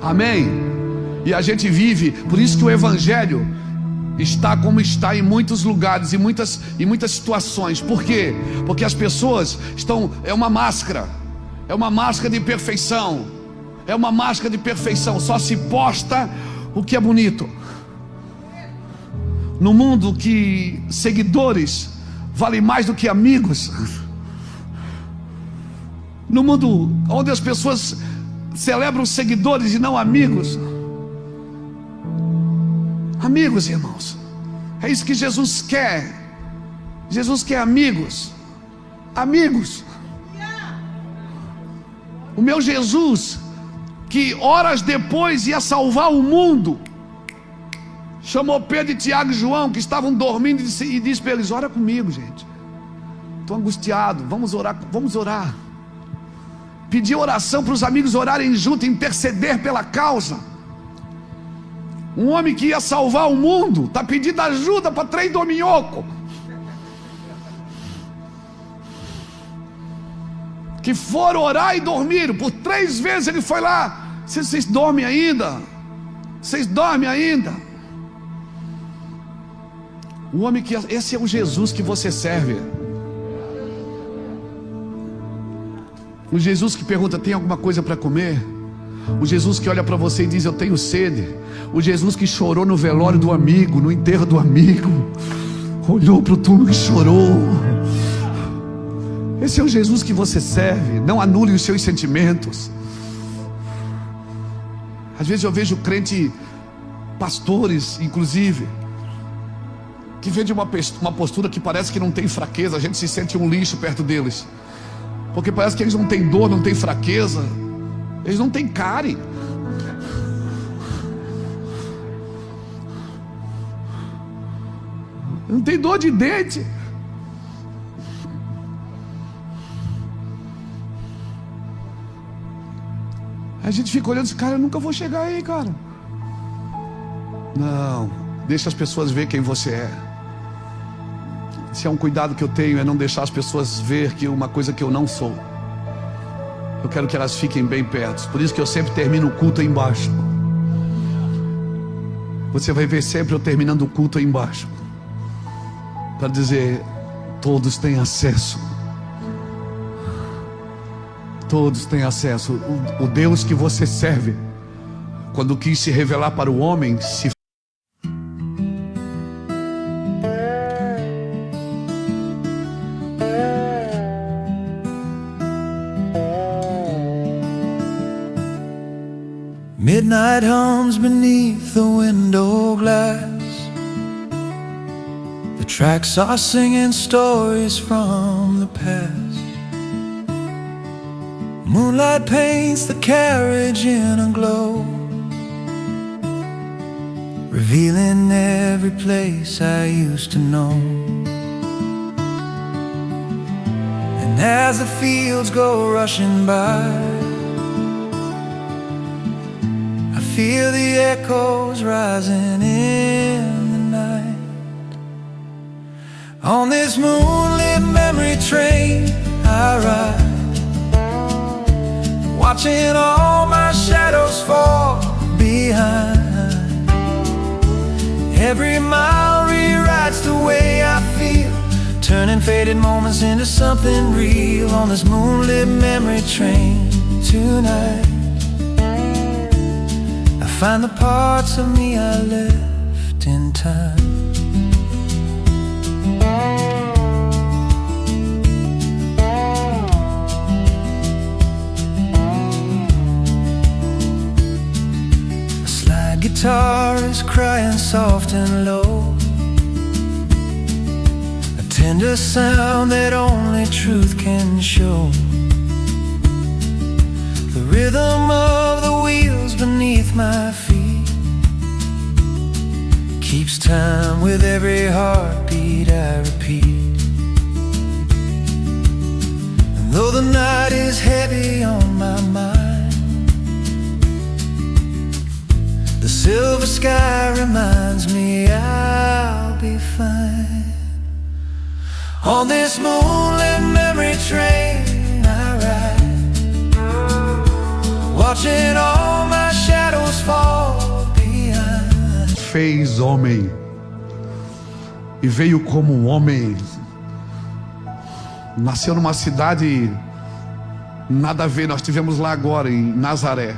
Amém? E a gente vive, por isso que o Evangelho está como está em muitos lugares, em muitas situações. Por quê? Porque as pessoas estão, é uma máscara de perfeição, só se posta o que é bonito. No mundo que seguidores valem mais do que amigos, no mundo onde as pessoas celebram seguidores e não amigos. Amigos, irmãos, é isso que Jesus quer. Jesus quer amigos. O meu Jesus, que horas depois ia salvar o mundo, chamou Pedro, Tiago e João, que estavam dormindo, e disse para eles: ora comigo, gente, estou angustiado, vamos orar. Pediu oração para os amigos orarem junto, interceder pela causa. Um homem que ia salvar o mundo está pedindo ajuda para 3 dorminhocos que foram orar e dormiram. Por 3 vezes ele foi lá: vocês dormem ainda? Vocês dormem ainda? O homem que... Esse é o Jesus que você serve. O Jesus que pergunta: tem alguma coisa para comer? O Jesus que olha para você e diz: eu tenho sede. O Jesus que chorou no velório do amigo, no enterro do amigo, olhou para o túmulo e chorou. Esse é o Jesus que você serve. Não anule os seus sentimentos. Às vezes eu vejo crente, pastores inclusive, que vem de uma postura que parece que não tem fraqueza. A gente se sente um lixo perto deles, porque parece que eles não têm dor, não têm fraqueza, eles não têm cárie. Não tem dor de dente. A gente fica olhando e diz: cara, eu nunca vou chegar aí, cara. Não, deixa as pessoas ver quem você é. Se é um cuidado que eu tenho, é não deixar as pessoas ver que uma coisa que eu não sou. Eu quero que elas fiquem bem perto. Por isso que eu sempre termino o culto aí embaixo. Você vai ver sempre eu terminando o culto aí embaixo, para dizer: todos têm acesso. Todos têm acesso. O Deus que você serve, quando quis se revelar para o homem, se Midnight hums beneath the window glass. The tracks are singing stories from the past. Moonlight paints the carriage in a glow, revealing every place I used to know. And as the fields go rushing by, I feel the echoes rising in the night. On this moonlit memory train I ride, watching all my shadows fall behind. Every mile rewrites the way I feel, turning faded moments into something real. On this moonlit memory train tonight, I find the parts of me I left in time. Guitar is crying soft and low, a tender sound that only truth can show. The rhythm of the wheels beneath my feet keeps time with every heartbeat I repeat. And though the night is heavy on my mind, the silver sky reminds me I'll be fine. On this moonlit memory train I ride, watching all my shadows fall behind. Fez homem e veio como um homem. Nasceu numa cidade nada a ver. Nós estivemos lá agora em Nazaré.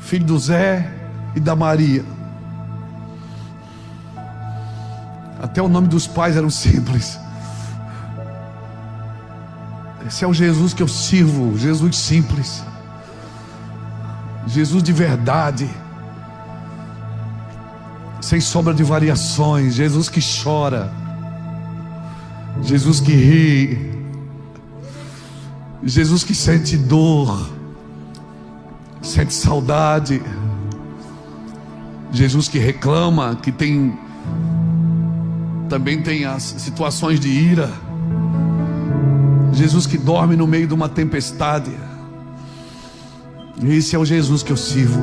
Filho do Zé e da Maria. Até o nome dos pais eram simples. Esse é o Jesus que eu sirvo, Jesus simples, Jesus de verdade, sem sombra de variações. Jesus que chora, Jesus que ri, Jesus que sente dor, sente saudade, Jesus que reclama, que também tem as situações de ira, Jesus que dorme no meio de uma tempestade. Esse é o Jesus que eu sirvo.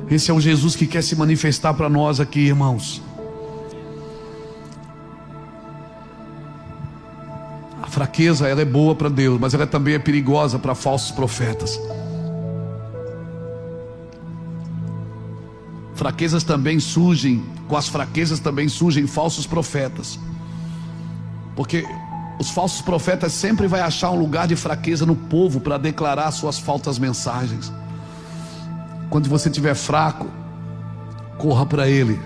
Esse é o Jesus que quer se manifestar para nós aqui, irmãos. A fraqueza, ela é boa para Deus, mas ela também é perigosa para falsos profetas. Fraquezas também surgem, com as fraquezas também surgem falsos profetas. Porque Os falsos profetas sempre vão achar um lugar de fraqueza no povo para declarar suas falsas mensagens. Quando você estiver fraco, corra para Ele.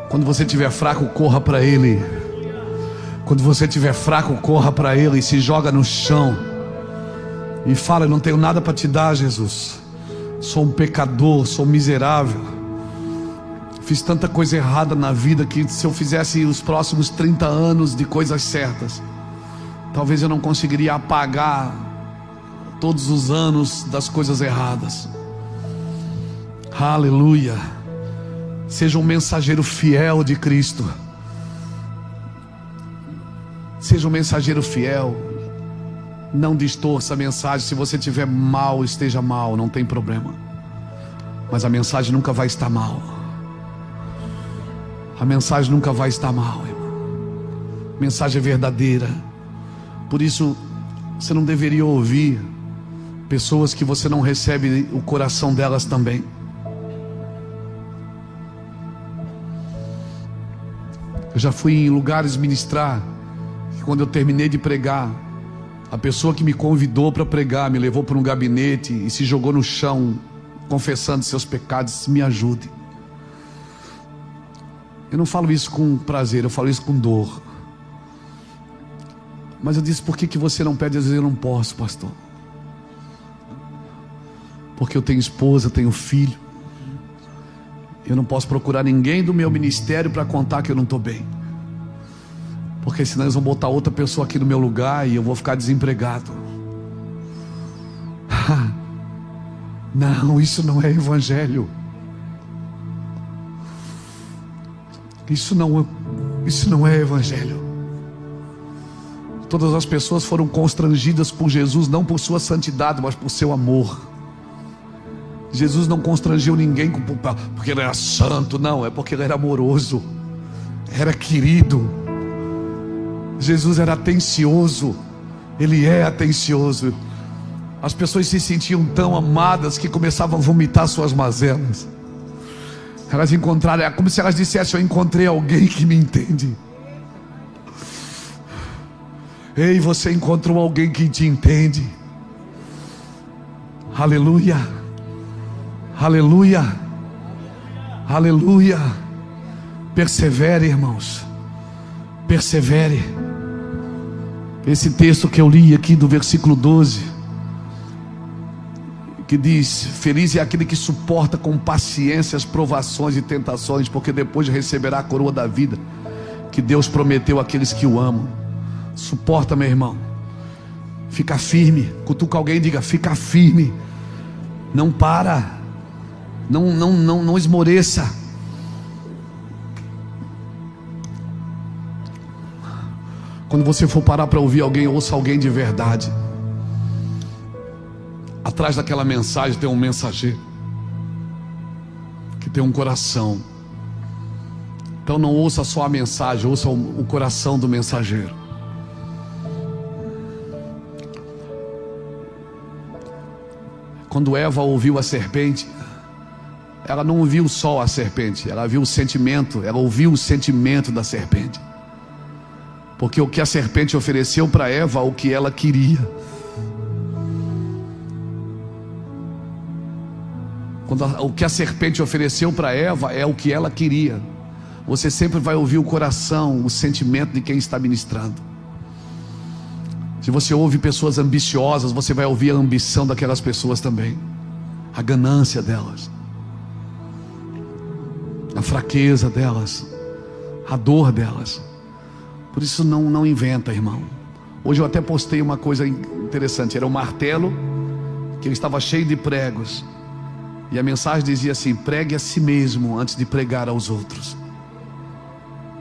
Quando você estiver fraco, corra para Ele. Quando você estiver fraco, corra para Ele e se joga no chão e fala: eu não tenho nada para te dar, Jesus. Sou um pecador, sou miserável. Fiz tanta coisa errada na vida que se eu fizesse os próximos 30 anos de coisas certas, talvez eu não conseguiria apagar todos os anos das coisas erradas. Aleluia. Seja um mensageiro fiel de Cristo. Seja um mensageiro fiel. Não distorça a mensagem. Se você estiver mal, esteja mal, não tem problema. Mas a mensagem nunca vai estar mal. A mensagem nunca vai estar mal, irmão. A mensagem é verdadeira. Por isso, você não deveria ouvir pessoas que você não recebe o coração delas também. Eu já fui em lugares ministrar, que quando eu terminei de pregar, a pessoa que me convidou para pregar me levou para um gabinete e se jogou no chão, confessando seus pecados. Me ajude. Eu não falo isso com prazer, eu falo isso com dor. Mas eu disse: por que você não pede? Às vezes eu não posso, pastor. Porque eu tenho esposa, tenho filho. Eu não posso procurar ninguém do meu ministério para contar que eu não estou bem. Porque senão eles vão botar outra pessoa aqui no meu lugar e eu vou ficar desempregado. Não, isso não é evangelho. Isso não é evangelho. Todas as pessoas foram constrangidas por Jesus, não por sua santidade, mas por seu amor. Jesus não constrangiu ninguém porque ele era santo, não, é porque ele era amoroso, era querido. Jesus era atencioso, ele é atencioso. As pessoas se sentiam tão amadas que começavam a vomitar suas mazelas. Elas encontraram, é como se elas dissessem: eu encontrei alguém que me entende. Ei, você encontrou alguém que te entende. Aleluia. Aleluia. Aleluia. Persevere, irmãos. Persevere. Esse texto que eu li aqui do versículo 12, que diz: feliz é aquele que suporta com paciência as provações e tentações, porque depois receberá a coroa da vida que Deus prometeu àqueles que o amam. Suporta, meu irmão. Fica firme. Cutuca alguém e diga: fica firme. Não para. Não esmoreça. Quando você for parar para ouvir alguém, ouça alguém de verdade. Atrás daquela mensagem tem um mensageiro que tem um coração. Então não ouça só a mensagem, ouça o coração do mensageiro. Quando Eva ouviu a serpente, ela não ouviu só a serpente, ela viu o sentimento, ela ouviu o sentimento da serpente. Porque o que a serpente ofereceu para Eva, o que ela queria. O que a serpente ofereceu para Eva é o que ela queria. Você sempre vai ouvir o coração, o sentimento de quem está ministrando. Se você ouve pessoas ambiciosas, você vai ouvir a ambição daquelas pessoas também, a ganância delas, a fraqueza delas, a dor delas. Por isso não inventa, irmão. Hoje eu até postei uma coisa interessante. Era um martelo que ele estava cheio de pregos, e a mensagem dizia assim: pregue a si mesmo antes de pregar aos outros.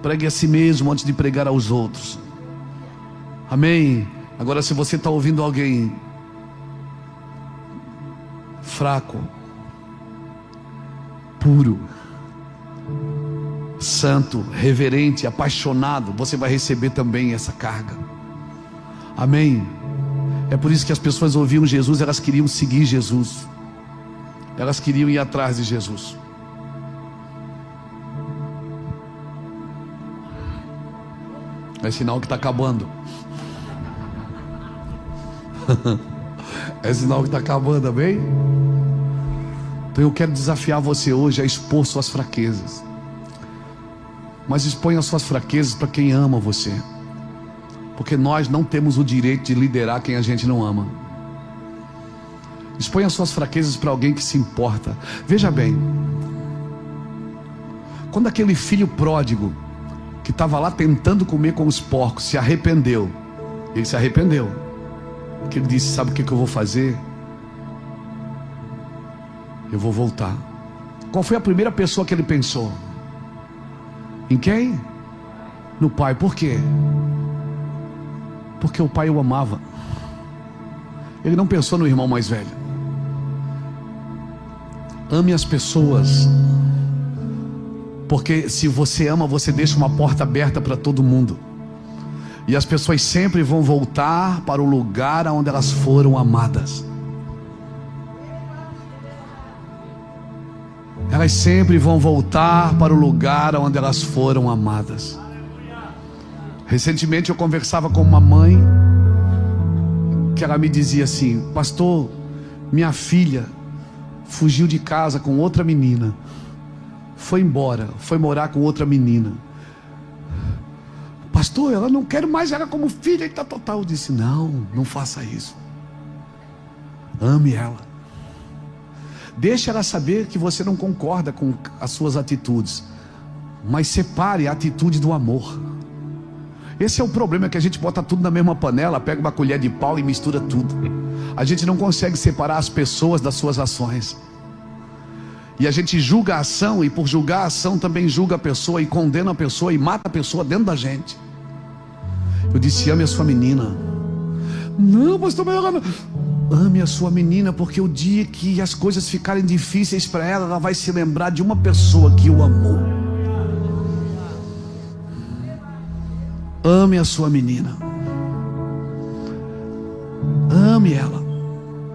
Pregue a si mesmo antes de pregar aos outros. Amém? Agora, se você está ouvindo alguém fraco, puro, santo, reverente, apaixonado, você vai receber também essa carga. Amém? É por isso que as pessoas ouviam Jesus, elas queriam seguir Jesus, elas queriam ir atrás de Jesus. É sinal que está acabando. É sinal que está acabando, amém? Então eu quero desafiar você hoje a expor suas fraquezas. Mas exponha as suas fraquezas para quem ama você. Porque nós não temos o direito de liderar quem a gente não ama. Exponha as suas fraquezas para alguém que se importa. Veja bem, quando aquele filho pródigo que estava lá tentando comer com os porcos se arrependeu, ele se arrependeu, porque ele disse: sabe o que eu vou fazer? Eu vou voltar. Qual foi a primeira pessoa que ele pensou? Em quem? No pai. Por quê? Porque o pai o amava. Ele não pensou no irmão mais velho. Ame as pessoas, porque se você ama, você deixa uma porta aberta para todo mundo. E as pessoas sempre vão voltar para o lugar onde elas foram amadas. Elas sempre vão voltar para o lugar onde elas foram amadas. Recentemente eu conversava com uma mãe que ela me dizia assim: pastor, minha filha fugiu de casa com outra menina, foi embora, foi morar com outra menina. Pastor, ela não quer mais ela como filha. Eu disse: não faça isso. Ame ela. Deixe ela saber que você não concorda com as suas atitudes, mas separe a atitude do amor. Esse é o problema, que a gente bota tudo na mesma panela, pega uma colher de pau e mistura tudo. A gente não consegue separar as pessoas das suas ações. E a gente julga a ação, e por julgar a ação também julga a pessoa, e condena a pessoa, e mata a pessoa dentro da gente. Eu disse: ame a sua menina. Não, pastor, mas ela não... Ame a sua menina, porque o dia que as coisas ficarem difíceis para ela, ela vai se lembrar de uma pessoa que o amou. Ame a sua menina. Ame ela.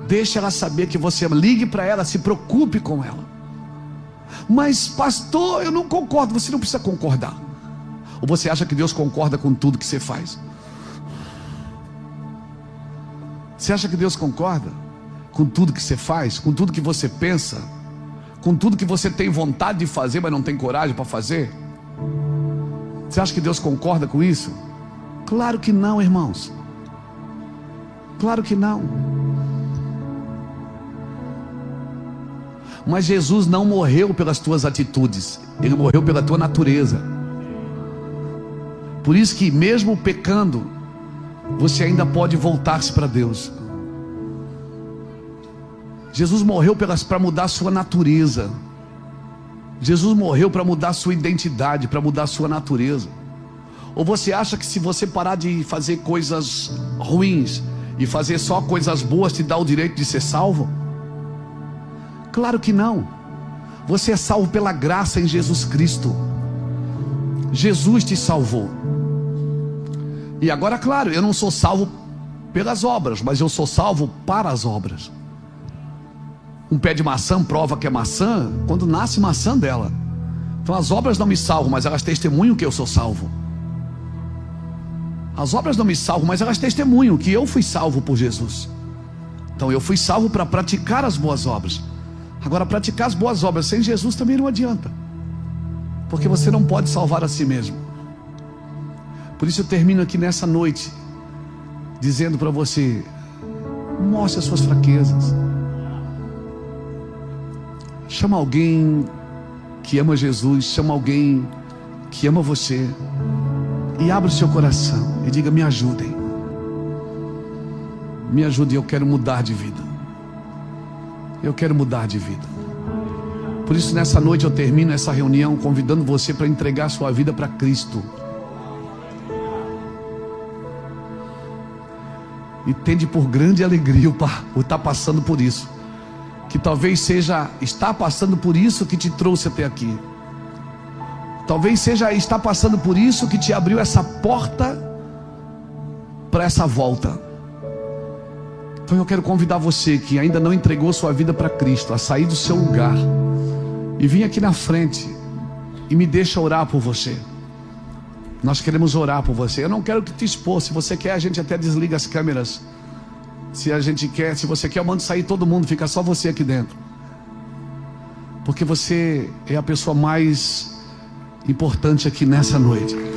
Deixe ela saber que você ama. Ligue para ela, se preocupe com ela. Mas pastor, eu não concordo. Você não precisa concordar. Ou você acha que Deus concorda com tudo que você faz? Você acha que Deus concorda com tudo que você faz, com tudo que você pensa, com tudo que você tem vontade de fazer, mas não tem coragem para fazer? Você acha que Deus concorda com isso? Claro que não, irmãos. Claro que não. Mas Jesus não morreu pelas tuas atitudes, Ele morreu pela tua natureza. Por isso que mesmo pecando, você ainda pode voltar-se para Deus. Jesus morreu para mudar a sua natureza. Jesus morreu para mudar a sua identidade, para mudar a sua natureza. Ou você acha que se você parar de fazer coisas ruins e fazer só coisas boas te dá o direito de ser salvo? Claro que não. Você é salvo pela graça em Jesus Cristo. Jesus te salvou. E agora, claro, eu não sou salvo pelas obras, mas eu sou salvo para as obras. Um pé de maçã prova que é maçã quando nasce maçã dela. Então as obras não me salvam, mas elas testemunham que eu sou salvo. As obras não me salvam, mas elas testemunham que eu fui salvo por Jesus. Então eu fui salvo para praticar as boas obras. Agora, praticar as boas obras sem Jesus também não adianta, porque você não pode salvar a si mesmo. Por isso eu termino aqui nessa noite dizendo para você: mostre as suas fraquezas. Chama alguém que ama Jesus, chama alguém que ama você, e abra o seu coração e diga: me ajudem. Me ajudem, eu quero mudar de vida. Eu quero mudar de vida. Por isso nessa noite eu termino essa reunião convidando você para entregar sua vida para Cristo. E tende por grande alegria o estar passando por isso, que talvez seja estar passando por isso que te trouxe até aqui. Talvez seja estar passando por isso que te abriu essa porta para essa volta. Então eu quero convidar você que ainda não entregou sua vida para Cristo a sair do seu lugar e vir aqui na frente e me deixa orar por você. Nós queremos orar por você. Eu não quero te expor. Se você quer, a gente até desliga as câmeras. Se você quer, eu mando sair todo mundo, fica só você aqui dentro. Porque você é a pessoa mais importante aqui nessa noite.